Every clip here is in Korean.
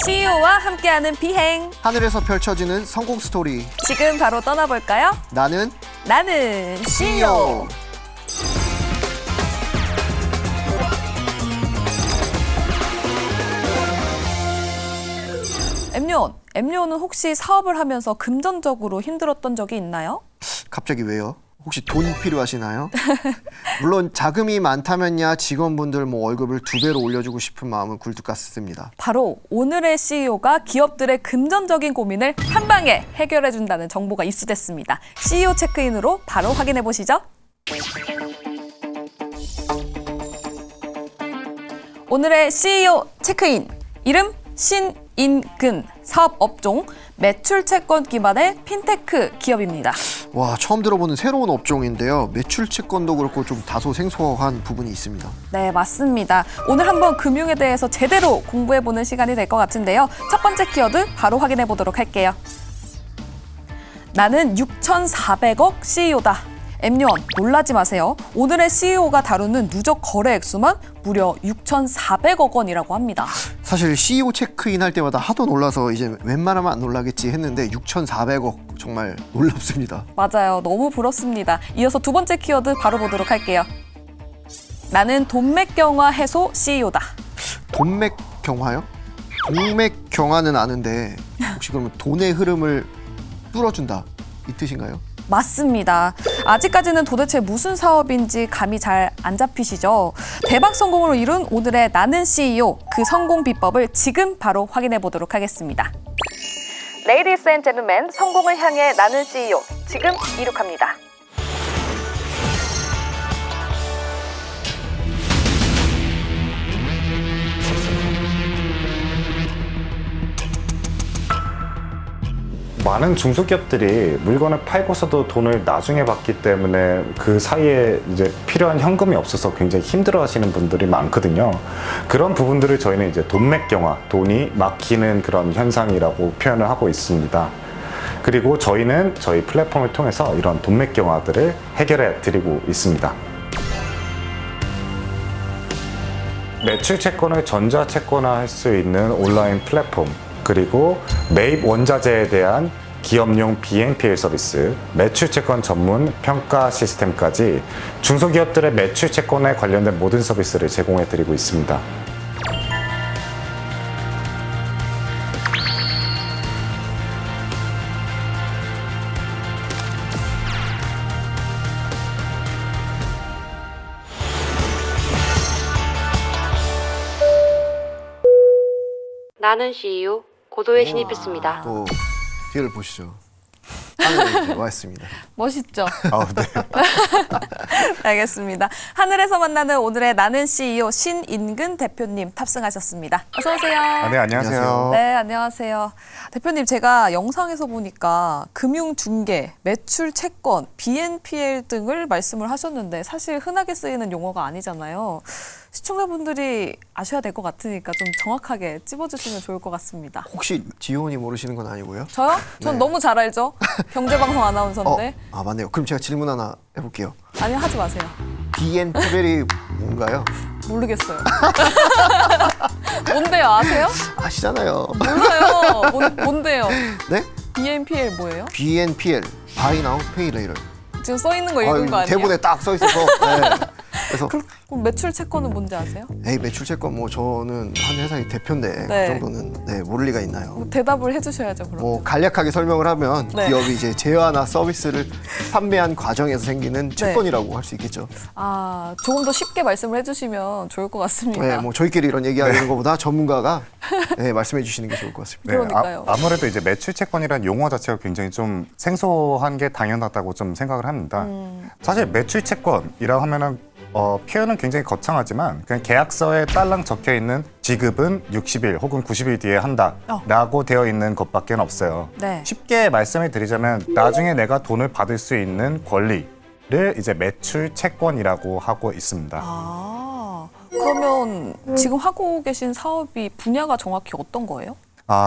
CEO와 함께하는 비행. 하늘에서 펼쳐지는 성공 스토리. 지금 바로 떠나볼까요? 나는 CEO. 엠요는 혹시 사업을 하면서 금전적으로 힘들었던 적이 있나요? 갑자기 왜요? 혹시 돈 필요하시나요? 물론 자금이 많다면야 직원분들 월급을 2배로 올려주고 싶은 마음은 굴뚝 같습니다. 바로 오늘의 CEO가 기업들의 금전적인 고민을 한 방에 해결해준다는 정보가 입수됐습니다. CEO 체크인으로 바로 확인해 보시죠. 오늘의 CEO 체크인. 이름 신인근. 사업 업종 매출 채권 기반의 핀테크 기업입니다. 와, 처음 들어보는 새로운 업종인데요. 매출 채권도 그렇고 좀 다소 생소한 부분이 있습니다. 네, 맞습니다. 오늘 한번 금융에 대해서 제대로 공부해보는 시간이 될 것 같은데요. 첫 번째 키워드 바로 확인해 보도록 할게요. 나는 6,400억 CEO다. 엠요원 놀라지 마세요. 오늘의 CEO가 다루는 누적 거래 액수만 무려 6,400억 원이라고 합니다. 사실 CEO 체크인 할 때마다 하도 놀라서 이제 웬만하면 안 놀라겠지 했는데 6,400억 정말 놀랍습니다. 맞아요. 너무 부럽습니다. 이어서 두 번째 키워드 바로 보도록 할게요. 나는 동맥경화 해소 CEO다. 동맥경화요? 동맥경화는 아는데 혹시 그러면 돈의 흐름을 뚫어준다 이 뜻인가요? 맞습니다. 아직까지는 도대체 무슨 사업인지 감이 잘 안 잡히시죠? 대박 성공으로 이룬 오늘의 나는 CEO, 그 성공 비법을 지금 바로 확인해 보도록 하겠습니다. Ladies and gentlemen, 성공을 향해 나는 CEO, 지금 이륙합니다. 많은 중소기업들이 물건을 팔고서도 돈을 나중에 받기 때문에 그 사이에 이제 필요한 현금이 없어서 굉장히 힘들어하시는 분들이 많거든요. 그런 부분들을 저희는 이제 돈맥경화, 돈이 막히는 그런 현상이라고 표현을 하고 있습니다. 그리고 저희는 저희 플랫폼을 통해서 이런 돈맥경화들을 해결해 드리고 있습니다. 매출 채권을 전자채권화할 수 있는 온라인 플랫폼, 그리고 매입 원자재에 대한 기업용 BNPL 서비스, 매출 채권 전문 평가 시스템까지 중소기업들의 매출 채권에 관련된 모든 서비스를 제공해 드리고 있습니다. 나는 CEO 고도에 진입했습니다. 또 뒤를 보시죠. 하늘에 와 있습니다. 멋있죠? 네. 알겠습니다. 하늘에서 만나는 오늘의 나는 CEO 신인근 대표님 탑승하셨습니다. 어서 오세요. 네, 안녕하세요. 네, 안녕하세요. 대표님, 제가 영상에서 보니까 금융중개, 매출 채권, BNPL 등을 말씀을 하셨는데 사실 흔하게 쓰이는 용어가 아니잖아요. 시청자분들이 아셔야 될 것 같으니까 좀 정확하게 찝어주시면 좋을 것 같습니다. 혹시 지호원이 모르시는 건 아니고요? 저요? 전 네. 너무 잘 알죠. 경제방송 아나운서인데. 맞네요. 그럼 제가 질문 하나 해볼게요. 아니, 하지 마세요. BNPL이 뭔가요? 모르겠어요. 뭔데요? 아세요? 아시잖아요. 몰라요. 뭔데요? 네? BNPL 뭐예요? BNPL, Buy Now, Pay Later. 지금 써 있는 거 읽은 거 아니에요? 대본에 딱 써 있어서. 네. 그래서 그럼 매출 채권은 뭔지 아세요? 매출 채권 저는 한 회사의 대표인데 네. 그 정도는 모를 리가 있나요? 대답을 해주셔야죠, 그럼. 간략하게 설명을 하면 네. 기업이 이제 제휴나 서비스를 판매한 과정에서 생기는 채권이라고 할 수 있겠죠. 아, 조금 더 쉽게 말씀을 해주시면 좋을 것 같습니다. 네, 저희끼리 이런 얘기하는 것보다 전문가가 말씀해 주시는 게 좋을 것 같습니다. 그러니까요. 아무래도 이제 매출 채권이라는 용어 자체가 굉장히 좀 생소한 게 당연하다고 좀 생각을 합니다. 사실 매출 채권이라고 하면은 표현은 굉장히 거창하지만 그냥 계약서에 딸랑 적혀 있는 지급은 60일 혹은 90일 뒤에 한다라고 되어 있는 것밖에 없어요. 네. 쉽게 말씀을 드리자면 나중에 내가 돈을 받을 수 있는 권리를 이제 매출 채권이라고 하고 있습니다. 아, 그러면 지금 하고 계신 사업이 분야가 정확히 어떤 거예요?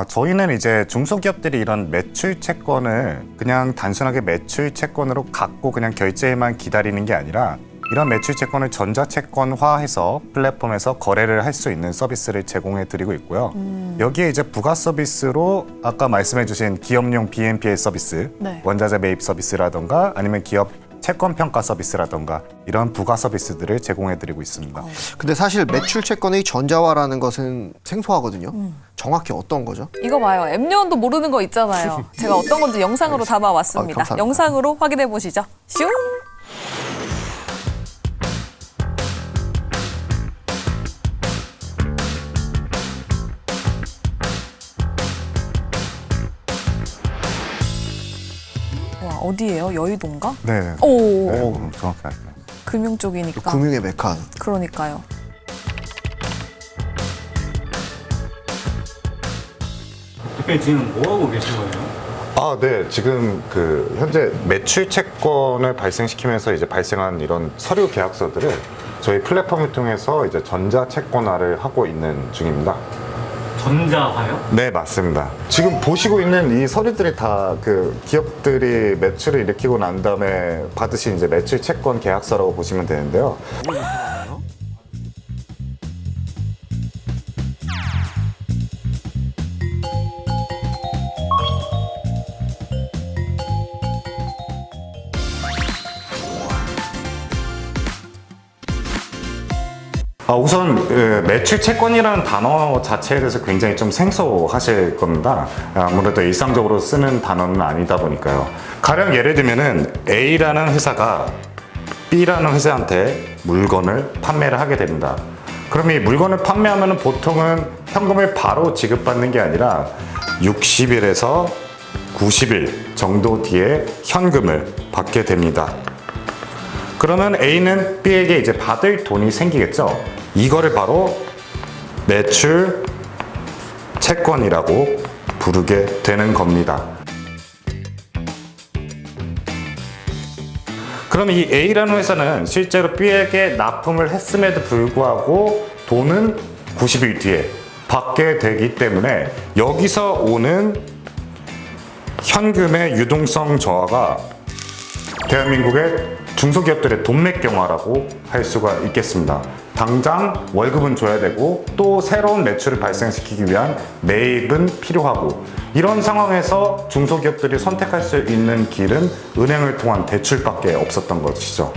저희는 이제 중소기업들이 이런 매출 채권을 그냥 단순하게 매출 채권으로 갖고 그냥 결제만 기다리는 게 아니라 이런 매출 채권을 전자채권화해서 플랫폼에서 거래를 할 수 있는 서비스를 제공해 드리고 있고요. 여기에 이제 부가 서비스로 아까 말씀해 주신 기업용 BNPL 서비스, 네. 원자재 매입 서비스라던가 아니면 기업 채권 평가 서비스라던가 이런 부가 서비스들을 제공해 드리고 있습니다. 근데 사실 매출 채권의 전자화라는 것은 생소하거든요. 정확히 어떤 거죠? 이거 봐요. 앱요원도 모르는 거 있잖아요. 제가 어떤 건지 영상으로 담아왔습니다. 감사합니다. 영상으로 확인해 보시죠. 슝! 와, 어디예요? 여의도인가? 네. 오, 정확히 아시네요. 금융 쪽이니까. 금융의 메카. 그러니까요. 대표님 지금 뭐 하고 계신 거예요? 아, 네. 지금 현재 매출 채권을 발생시키면서 이제 발생한 이런 서류 계약서들을 저희 플랫폼을 통해서 이제 전자 채권화를 하고 있는 중입니다. 전자화요? 네, 맞습니다. 지금 보시고 있는 이 서류들이 다 기업들이 매출을 일으키고 난 다음에 받으신 이제 매출 채권 계약서라고 보시면 되는데요. 우선 매출 채권이라는 단어 자체에 대해서 굉장히 좀 생소하실 겁니다. 아무래도 일상적으로 쓰는 단어는 아니다 보니까요. 가령 예를 들면은 A라는 회사가 B라는 회사한테 물건을 판매를 하게 됩니다. 그럼 이 물건을 판매하면 보통은 현금을 바로 지급받는 게 아니라 60일에서 90일 정도 뒤에 현금을 받게 됩니다. 그러면 A는 B에게 이제 받을 돈이 생기겠죠. 이거를 바로 매출 채권이라고 부르게 되는 겁니다. 그럼 이 A라는 회사는 실제로 B에게 납품을 했음에도 불구하고 돈은 90일 뒤에 받게 되기 때문에 여기서 오는 현금의 유동성 저하가 대한민국의 중소기업들의 돈맥경화라고 할 수가 있겠습니다. 당장 월급은 줘야 되고 또 새로운 매출을 발생시키기 위한 매입은 필요하고 이런 상황에서 중소기업들이 선택할 수 있는 길은 은행을 통한 대출밖에 없었던 것이죠.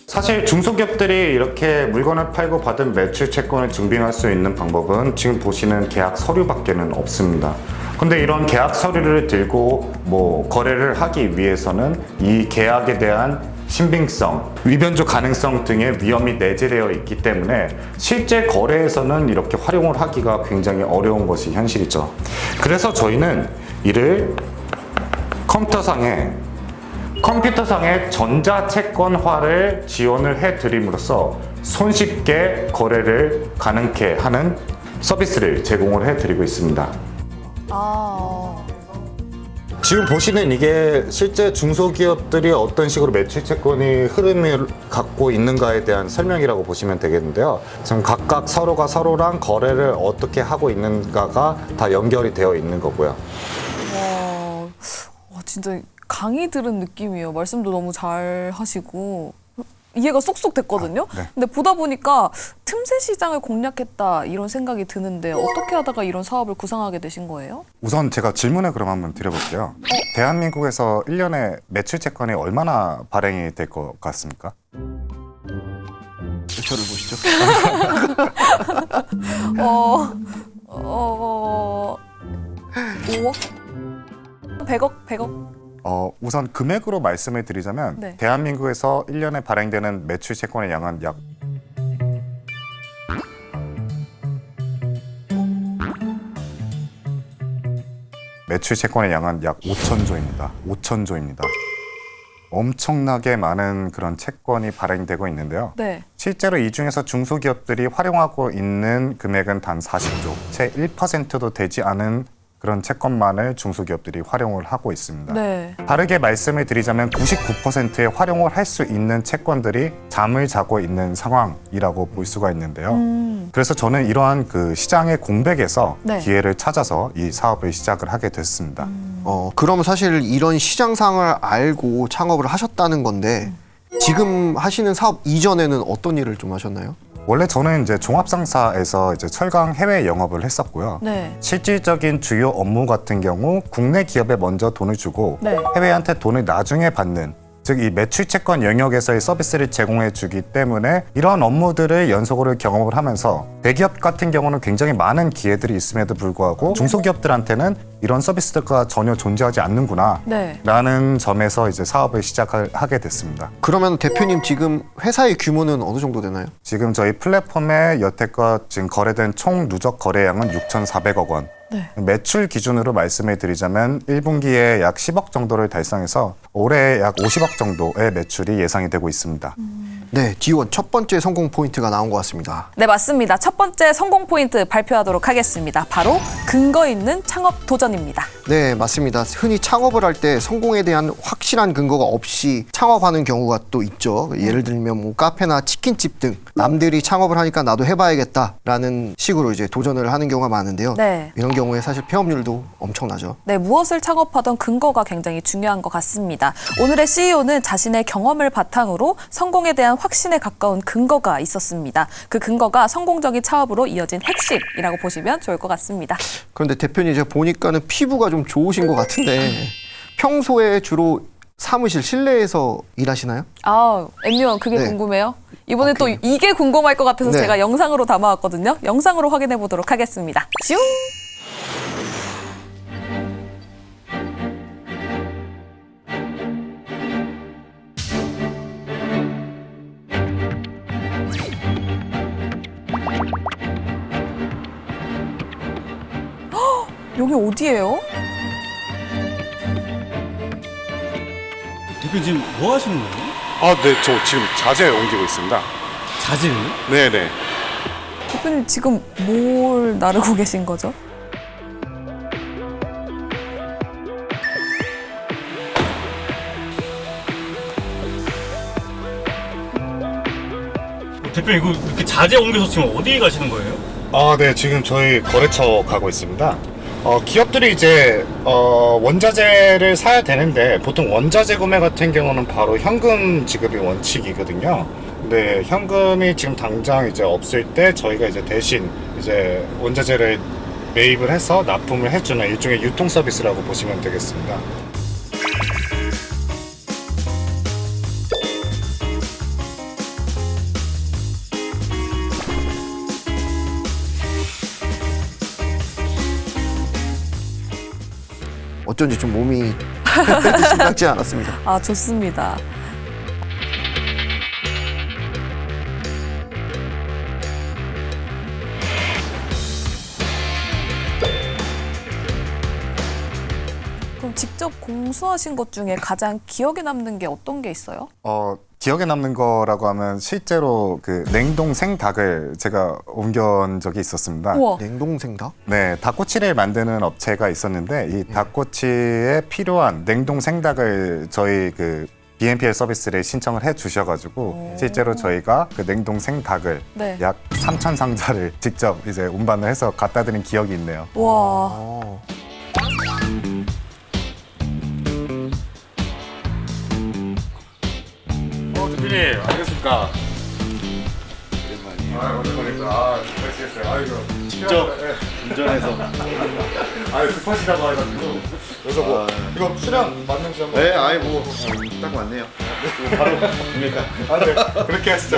사실 중소기업들이 이렇게 물건을 팔고 받은 매출 채권을 증빙할 수 있는 방법은 지금 보시는 계약 서류밖에는 없습니다. 근데 이런 계약 서류를 들고 거래를 하기 위해서는 이 계약에 대한 신빙성, 위변조 가능성 등의 위험이 내재되어 있기 때문에 실제 거래에서는 이렇게 활용을 하기가 굉장히 어려운 것이 현실이죠. 그래서 저희는 이를 컴퓨터상에 전자채권화를 지원을 해드림으로써 손쉽게 거래를 가능케 하는 서비스를 제공을 해드리고 있습니다. 지금 보시는 이게 실제 중소기업들이 어떤 식으로 매출 채권이 흐름을 갖고 있는가에 대한 설명이라고 보시면 되겠는데요. 지금 각각 서로가 서로랑 거래를 어떻게 하고 있는가가 다 연결이 되어 있는 거고요. 와, 진짜 강의 들은 느낌이에요. 말씀도 너무 잘 하시고 이해가 쏙쏙 됐거든요. 네. 근데 보다 보니까 틈새 시장을 공략했다 이런 생각이 드는데 어떻게 하다가 이런 사업을 구상하게 되신 거예요? 우선 제가 질문을 그럼 한번 드려볼게요. 대한민국에서 1년에 매출 채권이 얼마나 발행이 될 것 같습니까? 저를 보시죠. 5억? 100억? 우선 금액으로 말씀을 드리자면 네. 대한민국에서 1년에 발행되는 매출 채권의 양은 약 매출 채권의 양은 약 5천조입니다. 5천조입니다. 엄청나게 많은 그런 채권이 발행되고 있는데요. 네. 실제로 이 중에서 중소기업들이 활용하고 있는 금액은 단 40조, 채 1%도 되지 않은 그런 채권만을 중소기업들이 활용을 하고 있습니다. 네. 다르게 말씀을 드리자면 99%의 활용을 할 수 있는 채권들이 잠을 자고 있는 상황이라고 볼 수가 있는데요. 그래서 저는 이러한 그 시장의 공백에서 네. 기회를 찾아서 이 사업을 시작을 하게 됐습니다. 그럼 사실 이런 시장상을 알고 창업을 하셨다는 건데 지금 하시는 사업 이전에는 어떤 일을 좀 하셨나요? 원래 저는 이제 종합상사에서 이제 철강 해외 영업을 했었고요. 네. 실질적인 주요 업무 같은 경우 국내 기업에 먼저 돈을 주고 네. 해외한테 돈을 나중에 받는, 즉 이 매출 채권 영역에서의 서비스를 제공해 주기 때문에 이런 업무들을 연속으로 경험을 하면서 대기업 같은 경우는 굉장히 많은 기회들이 있음에도 불구하고 중소기업들한테는 이런 서비스가 전혀 존재하지 않는구나 네. 라는 점에서 이제 사업을 시작하게 됐습니다. 그러면 대표님 지금 회사의 규모는 어느 정도 되나요? 지금 저희 플랫폼에 여태껏 지금 거래된 총 누적 거래량은 6,400억 원. 네. 매출 기준으로 말씀을 드리자면 1분기에 약 10억 정도를 달성해서 올해 약 50억 정도의 매출이 예상이 되고 있습니다. 네, D1 첫 번째 성공 포인트가 나온 것 같습니다. 네, 맞습니다. 첫 번째 성공 포인트 발표하도록 하겠습니다. 바로 근거 있는 창업 도전입니다. 네, 맞습니다. 흔히 창업을 할 때 성공에 대한 확실한 근거가 없이 창업하는 경우가 또 있죠. 예를 들면 뭐 카페나 치킨집 등 남들이 창업을 하니까 나도 해봐야겠다라는 식으로 이제 도전을 하는 경우가 많은데요. 네. 이런 경우에 사실 폐업률도 엄청나죠. 네, 무엇을 창업하던 근거가 굉장히 중요한 것 같습니다. 오늘의 CEO는 자신의 경험을 바탕으로 성공에 대한 확신에 가까운 근거가 있었습니다. 그 근거가 성공적인 창업으로 이어진 핵심이라고 보시면 좋을 것 같습니다. 그런데 대표님 제가 보니까는 피부가 좀 좋으신 것 같은데 평소에 주로 사무실 실내에서 일하시나요? 아, 엠미원 그게 네. 궁금해요? 이번에 또 이게 궁금할 것 같아서 네. 제가 영상으로 담아왔거든요. 영상으로 확인해 보도록 하겠습니다. 슝! 헉, 여기 어디예요? 대표 지금 뭐 하시는 거예요? 네, 저 지금 자재 옮기고 있습니다. 자질을? 네네. 대표님 지금 뭘 나르고 계신 거죠? 대표님 이거 이렇게 자재 옮겨서 지금 어디 가시는 거예요? 네, 지금 저희 거래처 가고 있습니다. 기업들이 이제 원자재를 사야 되는데 보통 원자재 구매 같은 경우는 바로 현금 지급이 원칙이거든요. 근데 현금이 지금 당장 이제 없을 때 저희가 이제 대신 이제 원자재를 매입을 해서 납품을 해주는 일종의 유통 서비스라고 보시면 되겠습니다. 어쩐지 좀 몸이 심상치 않았습니다. 아, 좋습니다. 그럼 직접 공수하신 것 중에 가장 기억에 남는 게 어떤 게 있어요? 기억에 남는 거라고 하면 실제로 그 냉동 생닭을 제가 옮겨온 적이 있었습니다. 우와. 냉동생닭? 네, 닭꼬치를 만드는 업체가 있었는데 이 닭꼬치에 필요한 냉동 생닭을 저희 그 BNPL 서비스를 신청을 해 주셔가지고 실제로 저희가 그 냉동 생닭을 네. 약 3,000상자를 직접 이제 운반을 해서 갖다 드린 기억이 있네요. 와. 어. 대표님 안녕하십니까. 오랜만이니까. 직접 운전해서. 급하시다고 해가지고. 그래서 뭐 이거 수량 맞는지 한번. 네, 아이 뭐 딱 맞네요. 바로 됩니까? 네. 그렇게 하시죠.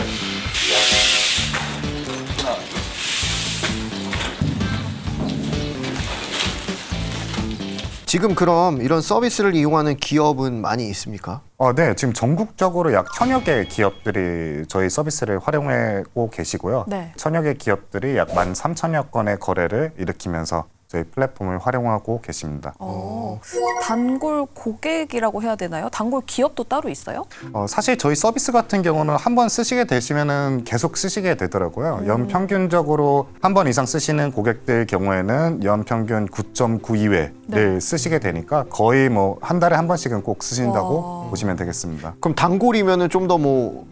지금 그럼 이런 서비스를 이용하는 기업은 많이 있습니까? 네, 지금 전국적으로 약 1,000여 개 기업들이 저희 서비스를 활용하고 계시고요. 네. 1,000여 개 기업들이 약 13,000여 건의 거래를 일으키면서 저희 플랫폼을 활용하고 계십니다. 단골 고객이라고 해야 되나요? 단골 기업도 따로 있어요? 사실 저희 서비스 같은 경우는 한 번 쓰시게 되시면은 계속 쓰시게 되더라고요. 연평균적으로 한 번 이상 쓰시는 고객들 경우에는 연평균 9.92회를 네. 쓰시게 되니까 거의 뭐 한 달에 한 번씩은 꼭 쓰신다고 보시면 되겠습니다. 그럼 단골이면은 좀 더 뭐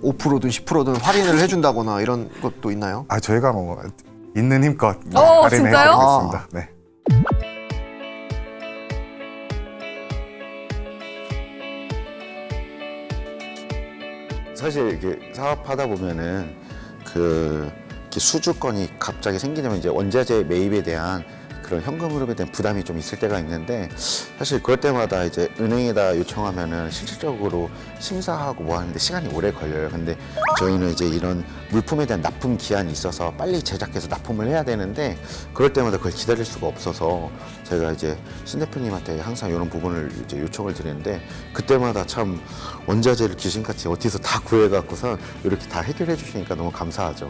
5%든 10%든 할인을 해준다거나 이런 것도 있나요? 저희가 뭐 있는 힘껏 진짜요? 할인해드리겠습니다. 네. 사실 이게 사업하다 보면은 이렇게 수주권이 갑자기 생기면 이제 원자재 매입에 대한 그런 현금 흐름에 대한 부담이 좀 있을 때가 있는데 사실 그럴 때마다 이제 은행에다 요청하면은 실질적으로 심사하고 뭐 하는데 시간이 오래 걸려요. 근데 저희는 이제 이런 물품에 대한 납품 기한이 있어서 빨리 제작해서 납품을 해야 되는데 그럴 때마다 그걸 기다릴 수가 없어서 제가 이제 신 대표님한테 항상 이런 부분을 이제 요청을 드리는데 그때마다 참 원자재를 귀신같이 어디서 다 구해갖고서 이렇게 다 해결해 주시니까 너무 감사하죠.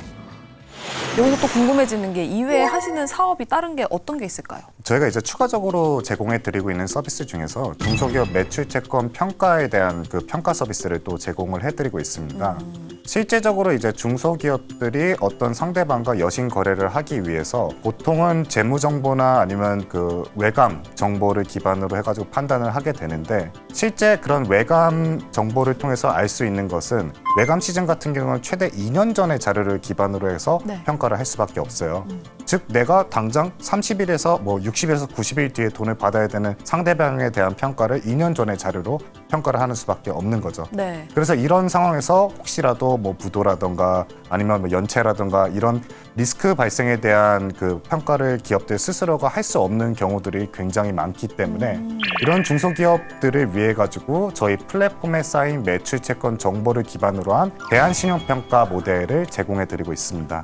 여기서 또 궁금해지는 게 이외에 하시는 사업이 다른 게 어떤 게 있을까요? 저희가 이제 추가적으로 제공해드리고 있는 서비스 중에서 중소기업 매출 채권 평가에 대한 그 평가 서비스를 또 제공을 해드리고 있습니다. 실제적으로 이제 중소기업들이 어떤 상대방과 여신 거래를 하기 위해서 보통은 재무 정보나 아니면 그 외감 정보를 기반으로 해가지고 판단을 하게 되는데 실제 그런 외감 정보를 통해서 알 수 있는 것은 외감 시즌 같은 경우는 최대 2년 전의 자료를 기반으로 해서 네. 평가를 할 수밖에 없어요. 즉 내가 당장 30일에서 뭐 60에서 90일 뒤에 돈을 받아야 되는 상대방에 대한 평가를 2년 전의 자료로 평가를 하는 수밖에 없는 거죠. 네. 그래서 이런 상황에서 혹시라도 뭐 부도라던가 아니면 뭐 연체라던가 이런 리스크 발생에 대한 그 평가를 기업들 스스로가 할 수 없는 경우들이 굉장히 많기 때문에 이런 중소기업들을 위해 가지고 저희 플랫폼에 쌓인 매출 채권 정보를 기반으로 한 대안 신용평가 모델을 제공해 드리고 있습니다.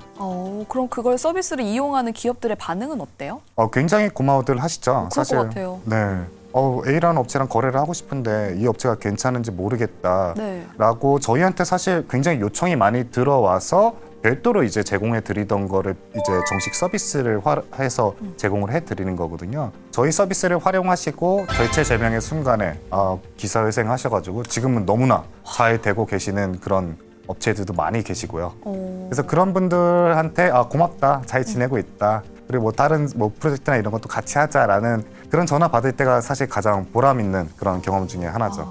그럼 그걸 서비스를 이용하는 기업들의 반응은 어때요? 굉장히 고마워들 하시죠. 그럴 것 같아요. 네. A라는 업체랑 거래를 하고 싶은데 이 업체가 괜찮은지 모르겠다. 네. 라고 저희한테 사실 굉장히 요청이 많이 들어와서 별도로 이제 제공해 드리던 거를 이제 정식 서비스를 해서 제공을 해 드리는 거거든요. 저희 서비스를 활용하시고 결제제명의 순간에 기사회생 하셔가지고 지금은 너무나 잘 되고 계시는 그런 업체들도 많이 계시고요. 그래서 그런 분들한테 고맙다, 잘 지내고 있다. 그리고 뭐 다른 뭐 프로젝트나 이런 것도 같이 하자라는 그런 전화 받을 때가 사실 가장 보람 있는 그런 경험 중에 하나죠.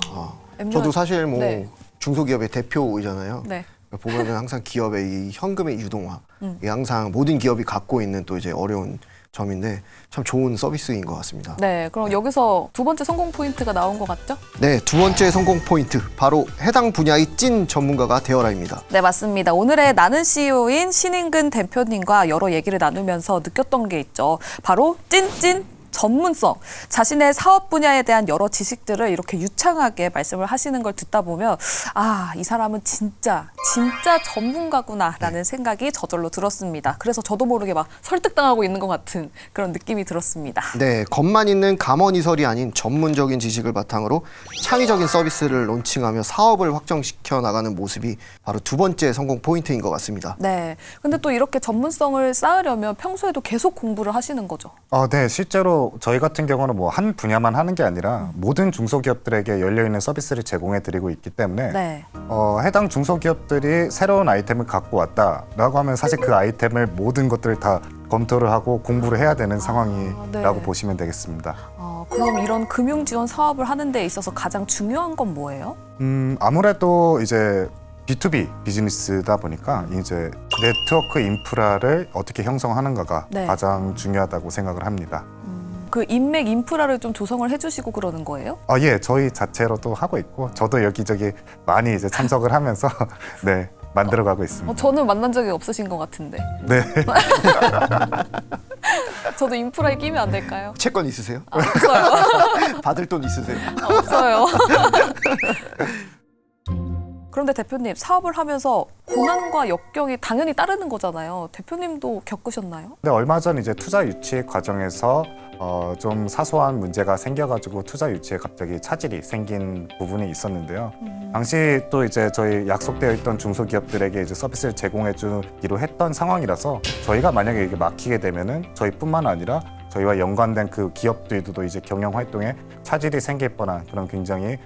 저도 사실 뭐 네. 중소기업의 대표이잖아요. 네. 보면은 항상 기업의 이 현금의 유동화, 이게 항상 모든 기업이 갖고 있는 또 이제 어려운 점인데 참 좋은 서비스인 것 같습니다. 네, 그럼 여기서 두 번째 성공 포인트가 나온 것 같죠? 네, 두 번째 성공 포인트 바로 해당 분야의 찐 전문가가 되어라입니다. 네, 맞습니다. 오늘의 나는 CEO인 신인근 대표님과 여러 얘기를 나누면서 느꼈던 게 있죠. 바로 찐찐 전문성, 자신의 사업 분야에 대한 여러 지식들을 이렇게 유창하게 말씀을 하시는 걸 듣다 보면 이 사람은 진짜 전문가구나라는 생각이 저절로 들었습니다. 그래서 저도 모르게 막 설득당하고 있는 것 같은 그런 느낌이 들었습니다. 네, 겉만 있는 감언이설이 아닌 전문적인 지식을 바탕으로 창의적인 서비스를 론칭하며 사업을 확정시켜 나가는 모습이 바로 두 번째 성공 포인트인 것 같습니다. 네, 근데 또 이렇게 전문성을 쌓으려면 평소에도 계속 공부를 하시는 거죠? 네, 실제로 저희 같은 경우는 뭐 한 분야만 하는 게 아니라 모든 중소기업들에게 열려있는 서비스를 제공해드리고 있기 때문에 네. 해당 중소기업들이 새로운 아이템을 갖고 왔다라고 하면 사실 그 아이템을 모든 것들을 다 검토를 하고 공부를 해야 되는 상황이라고 네. 보시면 되겠습니다. 그럼 이런 금융 지원 사업을 하는 데 있어서 가장 중요한 건 뭐예요? 아무래도 이제 B2B 비즈니스다 보니까 이제 네트워크 인프라를 어떻게 형성하는가가 네. 가장 중요하다고 생각을 합니다. 그 인맥 인프라를 좀 조성을 해주시고 그러는 거예요? 예, 저희 자체로도 하고 있고 저도 여기저기 많이 이제 참석을 하면서 네, 만들어가고 있습니다. 저는 만난 적이 없으신 것 같은데. 네. 저도 인프라에 끼면 안 될까요? 채권 있으세요? 없어요. 받을 돈 있으세요? 없어요. 그런데 대표님, 사업을 하면서 고난과 역경이 당연히 따르는 거잖아요. 대표님도 겪으셨나요? 근데 얼마 전 이제 투자 유치 과정에서 좀 사소한 문제가 생겨가지고 투자 유치에 갑자기 차질이 생긴 부분이 있었는데요. 당시 또 이제 저희 약속되어 있던 중소기업들에게 이제 서비스를 제공해주기로 했던 상황이라서 저희가 만약에 이게 막히게 되면은 저희뿐만 아니라 저희와 연관된 그 기업들도 이제 경영 활동에 차질이 생길 뻔한 그런 굉장히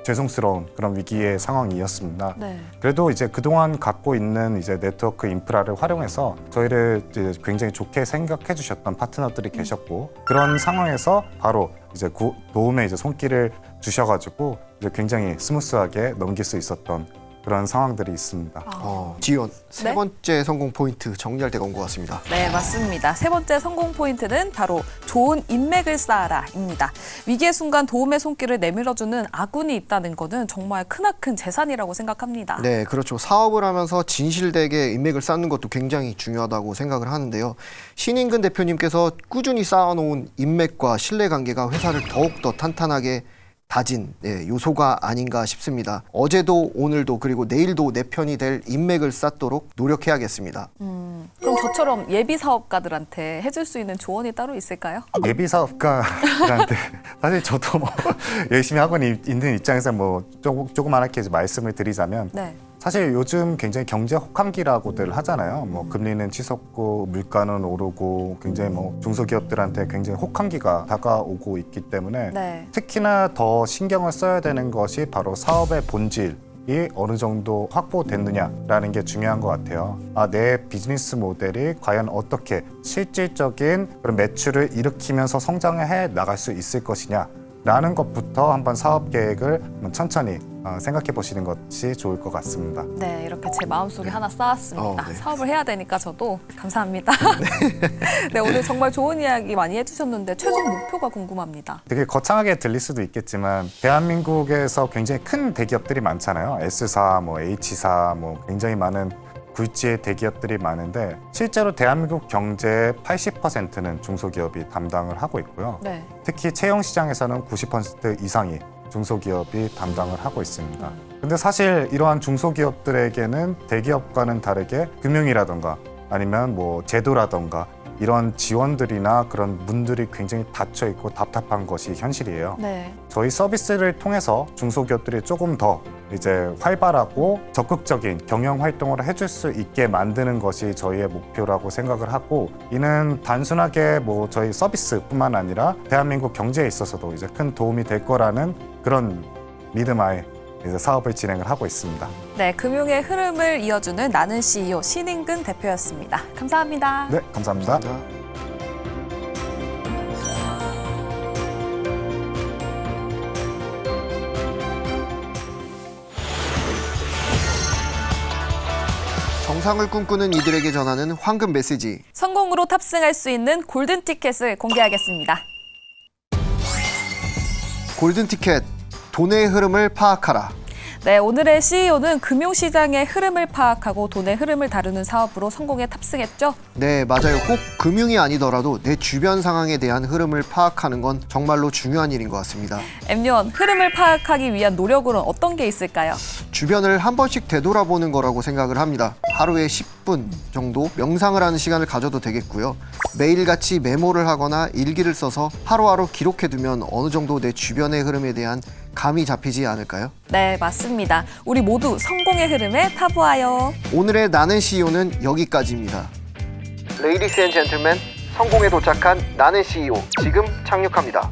죄송스러운 그런 위기의 상황이었습니다. 네. 그래도 이제 그동안 갖고 있는 이제 네트워크 인프라를 활용해서 저희를 이제 굉장히 좋게 생각해 주셨던 파트너들이 계셨고, 그런 상황에서 바로 이제 도움의 이제 손길을 주셔가지고 이제 굉장히 스무스하게 넘길 수 있었던 그런 상황들이 있습니다. 지연, 세 네? 번째 성공 포인트 정리할 때가 온 것 같습니다. 네, 맞습니다. 세 번째 성공 포인트는 바로 좋은 인맥을 쌓아라입니다. 위기의 순간 도움의 손길을 내밀어주는 아군이 있다는 것은 정말 크나큰 재산이라고 생각합니다. 네, 그렇죠. 사업을 하면서 진실되게 인맥을 쌓는 것도 굉장히 중요하다고 생각을 하는데요. 신인근 대표님께서 꾸준히 쌓아놓은 인맥과 신뢰관계가 회사를 더욱더 탄탄하게 다진 요소가 아닌가 싶습니다. 어제도 오늘도 그리고 내일도 내 편이 될 인맥을 쌓도록 노력해야겠습니다. 그럼 저처럼 예비 사업가들한테 해줄 수 있는 조언이 따로 있을까요? 예비 사업가들한테 사실 저도 뭐 열심히 하고 있는 입장에서 뭐 조그맣게 이제 말씀을 드리자면, 네. 사실 요즘 굉장히 경제 혹한기라고들 하잖아요. 뭐 금리는 치솟고 물가는 오르고 굉장히 뭐 중소기업들한테 굉장히 혹한기가 다가오고 있기 때문에 네. 특히나 더 신경을 써야 되는 것이 바로 사업의 본질이 어느 정도 확보됐느냐라는 게 중요한 것 같아요. 내 비즈니스 모델이 과연 어떻게 실질적인 그런 매출을 일으키면서 성장을 해 나갈 수 있을 것이냐 라는 것부터 한번 사업 계획을 한번 천천히 생각해 보시는 것이 좋을 것 같습니다. 네, 이렇게 제 마음속에 하나 쌓았습니다. 네. 사업을 해야 되니까 저도 감사합니다. 네, 오늘 정말 좋은 이야기 많이 해주셨는데 최종 목표가 궁금합니다. 되게 거창하게 들릴 수도 있겠지만 대한민국에서 굉장히 큰 대기업들이 많잖아요. S사, 뭐 H사, 뭐 굉장히 많은 굴지의 대기업들이 많은데 실제로 대한민국 경제의 80%는 중소기업이 담당을 하고 있고요. 네. 특히 채용 시장에서는 90% 이상이 중소기업이 담당을 하고 있습니다. 근데 사실 이러한 중소기업들에게는 대기업과는 다르게 금융이라던가 아니면 뭐 제도라던가 이런 지원들이나 그런 문들이 굉장히 닫혀 있고 답답한 것이 현실이에요. 네. 저희 서비스를 통해서 중소기업들이 조금 더 이제 활발하고 적극적인 경영 활동을 해줄 수 있게 만드는 것이 저희의 목표라고 생각을 하고, 이는 단순하게 뭐 저희 서비스뿐만 아니라 대한민국 경제에 있어서도 이제 큰 도움이 될 거라는 그런 믿음하에 이제 사업을 진행을 하고 있습니다. 네, 금융의 흐름을 이어주는 나는 CEO 신인근 대표였습니다. 감사합니다. 네, 감사합니다. 정상을 꿈꾸는 이들에게 전하는 황금 메시지. 성공으로 탑승할 수 있는 골든 티켓을 공개하겠습니다. 골든 티켓, 돈의 흐름을 파악하라. 네, 오늘의 CEO는 금융시장의 흐름을 파악하고 돈의 흐름을 다루는 사업으로 성공에 탑승했죠. 네, 맞아요. 꼭 금융이 아니더라도 내 주변 상황에 대한 흐름을 파악하는 건 정말로 중요한 일인 것 같습니다. 엠요원, 흐름을 파악하기 위한 노력으로는 어떤 게 있을까요? 주변을 한 번씩 되돌아보는 거라고 생각을 합니다. 하루에 10분 정도 명상을 하는 시간을 가져도 되겠고요. 매일같이 메모를 하거나 일기를 써서 하루하루 기록해두면 어느 정도 내 주변의 흐름에 대한 감이 잡히지 않을까요? 네, 맞습니다. 우리 모두 성공의 흐름에 타부하여. 오늘의 나는 CEO는 여기까지입니다. Ladies and gentlemen, 성공에 도착한 나는 CEO 지금 착륙합니다.